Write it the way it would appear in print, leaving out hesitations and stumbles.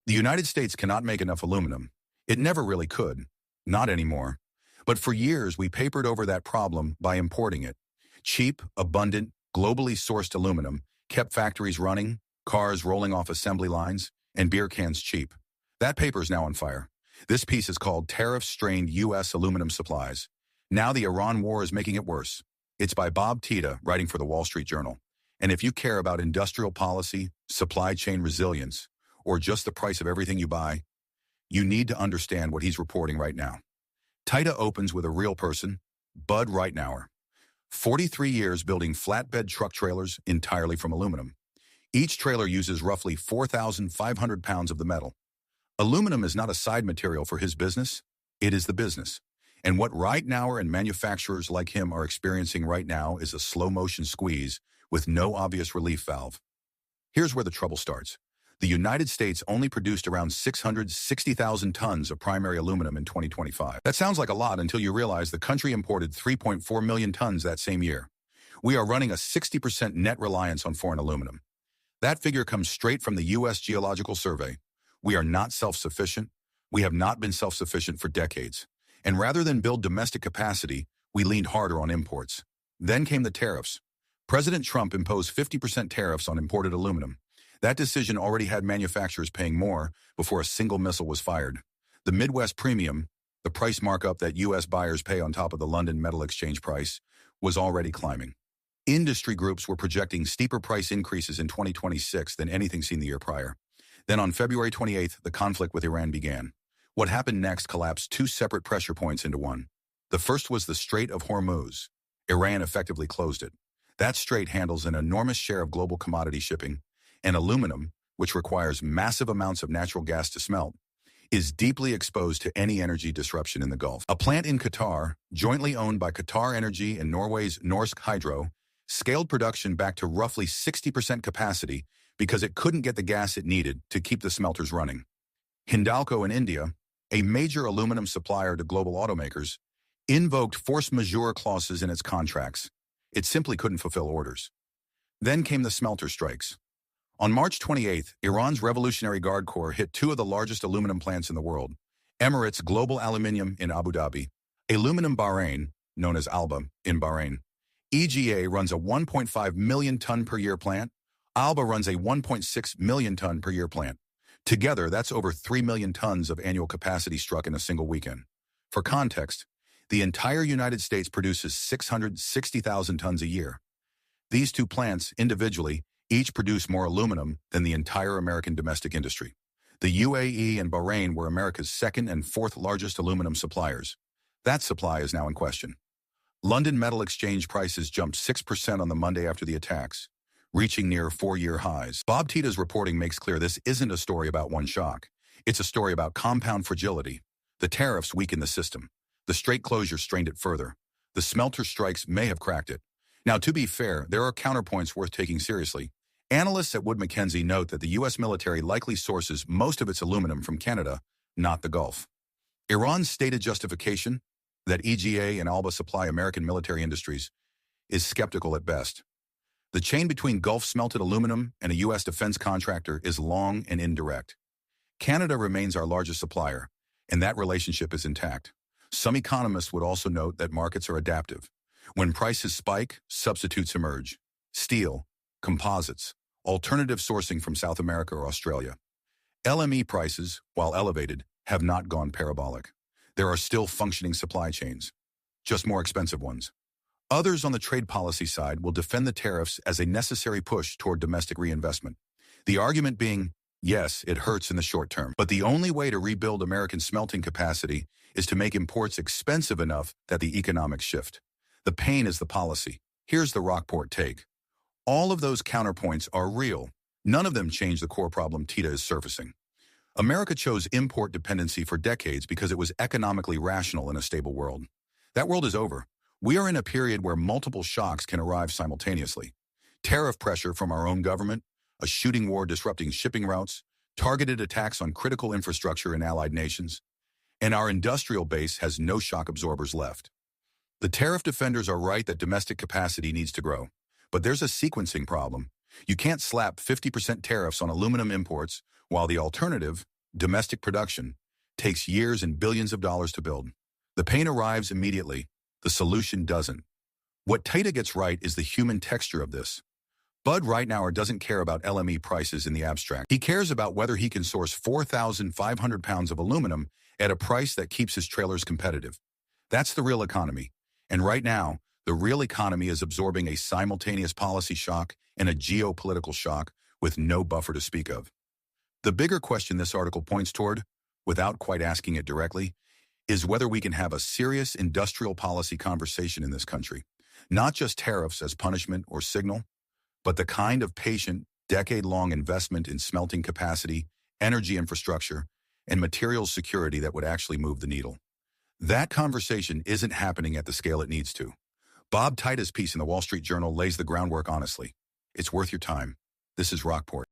The United States cannot make enough aluminum. It never really could. Not anymore. But for years, we papered over that problem by importing it. Cheap, abundant, globally sourced aluminum kept factories running, cars rolling off assembly lines, and beer cans cheap. That paper is now on fire. This piece is called Tariff-Strained U.S. Aluminum Supplies. Now the Iran war is making it worse. It's by Bob Tita, writing for the Wall Street Journal. And if you care about industrial policy, supply chain resilience, or just the price of everything you buy, you need to understand what he's reporting right now. Tita opens with a real person, Bud Reitnauer. 43 years building flatbed truck trailers entirely from aluminum. Each trailer uses roughly 4,500 pounds of the metal. Aluminum is not a side material for his business, it is the business. And what Reitnauer and manufacturers like him are experiencing right now is a slow-motion squeeze with no obvious relief valve. Here's where the trouble starts. The United States only produced around 660,000 tons of primary aluminum in 2025. That sounds like a lot until you realize the country imported 3.4 million tons that same year. We are running a 60% net reliance on foreign aluminum. That figure comes straight from the U.S. Geological Survey. We are not self-sufficient. We have not been self-sufficient for decades. And rather than build domestic capacity, we leaned harder on imports. Then came the tariffs. President Trump imposed 50% tariffs on imported aluminum. That decision already had manufacturers paying more before a single missile was fired. The Midwest Premium, the price markup that U.S. buyers pay on top of the London Metal Exchange price, was already climbing. Industry groups were projecting steeper price increases in 2026 than anything seen the year prior. Then on February 28th, the conflict with Iran began. What happened next collapsed two separate pressure points into one. The first was the Strait of Hormuz. Iran effectively closed it. That strait handles an enormous share of global commodity shipping, and aluminum, which requires massive amounts of natural gas to smelt, is deeply exposed to any energy disruption in the Gulf. A plant in Qatar, jointly owned by Qatar Energy and Norway's Norsk Hydro, scaled production back to roughly 60% capacity because it couldn't get the gas it needed to keep the smelters running. Hindalco in India, a major aluminum supplier to global automakers, invoked force majeure clauses in its contracts. It simply couldn't fulfill orders. Then came the smelter strikes. On March 28th, Iran's Revolutionary Guard Corps hit two of the largest aluminum plants in the world, Emirates Global Aluminium in Abu Dhabi, Aluminum Bahrain, known as Alba, in Bahrain. EGA runs a 1.5 million ton per year plant. Alba runs a 1.6 million ton per year plant. Together, that's over 3 million tons of annual capacity struck in a single weekend. For context, the entire United States produces 660,000 tons a year. These two plants, individually, each produce more aluminum than the entire American domestic industry. The UAE and Bahrain were America's second and fourth largest aluminum suppliers. That supply is now in question. London Metal Exchange prices jumped 6% on the Monday after the attacks, reaching near 4-year highs. Bob Tita's reporting makes clear this isn't a story about one shock. It's a story about compound fragility. The tariffs weakened the system. The strait closure strained it further. The smelter strikes may have cracked it. Now, to be fair, there are counterpoints worth taking seriously. Analysts at Wood Mackenzie note that the U.S. military likely sources most of its aluminum from Canada, not the Gulf. Iran's stated justification, that EGA and Alba supply American military industries, is skeptical at best. The chain between Gulf smelted aluminum and a U.S. defense contractor is long and indirect. Canada remains our largest supplier, and that relationship is intact. Some economists would also note that markets are adaptive. When prices spike, substitutes emerge. Steel, composites, alternative sourcing from South America or Australia. LME prices, while elevated, have not gone parabolic. There are still functioning supply chains, just more expensive ones. Others on the trade policy side will defend the tariffs as a necessary push toward domestic reinvestment. The argument being, yes, it hurts in the short term, but the only way to rebuild American smelting capacity is to make imports expensive enough that the economics shift. The pain is the policy. Here's the Rockport take. All of those counterpoints are real. None of them change the core problem Tita is surfacing. America chose import dependency for decades because it was economically rational in a stable world. That world is over. We are in a period where multiple shocks can arrive simultaneously. Tariff pressure from our own government, a shooting war disrupting shipping routes, targeted attacks on critical infrastructure in allied nations, and our industrial base has no shock absorbers left. The tariff defenders are right that domestic capacity needs to grow. But there's a sequencing problem. You can't slap 50% tariffs on aluminum imports while the alternative, domestic production, takes years and billions of dollars to build. The pain arrives immediately. The solution doesn't. What Tata gets right is the human texture of this. Bud Reitnauer doesn't care about LME prices in the abstract. He cares about whether he can source 4,500 pounds of aluminum at a price that keeps his trailers competitive. That's the real economy. And right now, the real economy is absorbing a simultaneous policy shock and a geopolitical shock with no buffer to speak of. The bigger question this article points toward, without quite asking it directly, is whether we can have a serious industrial policy conversation in this country. Not just tariffs as punishment or signal, but the kind of patient, decade-long investment in smelting capacity, energy infrastructure, and materials security that would actually move the needle. That conversation isn't happening at the scale it needs to. Bob Tita's piece in the Wall Street Journal lays the groundwork honestly. It's worth your time. This is Rockport.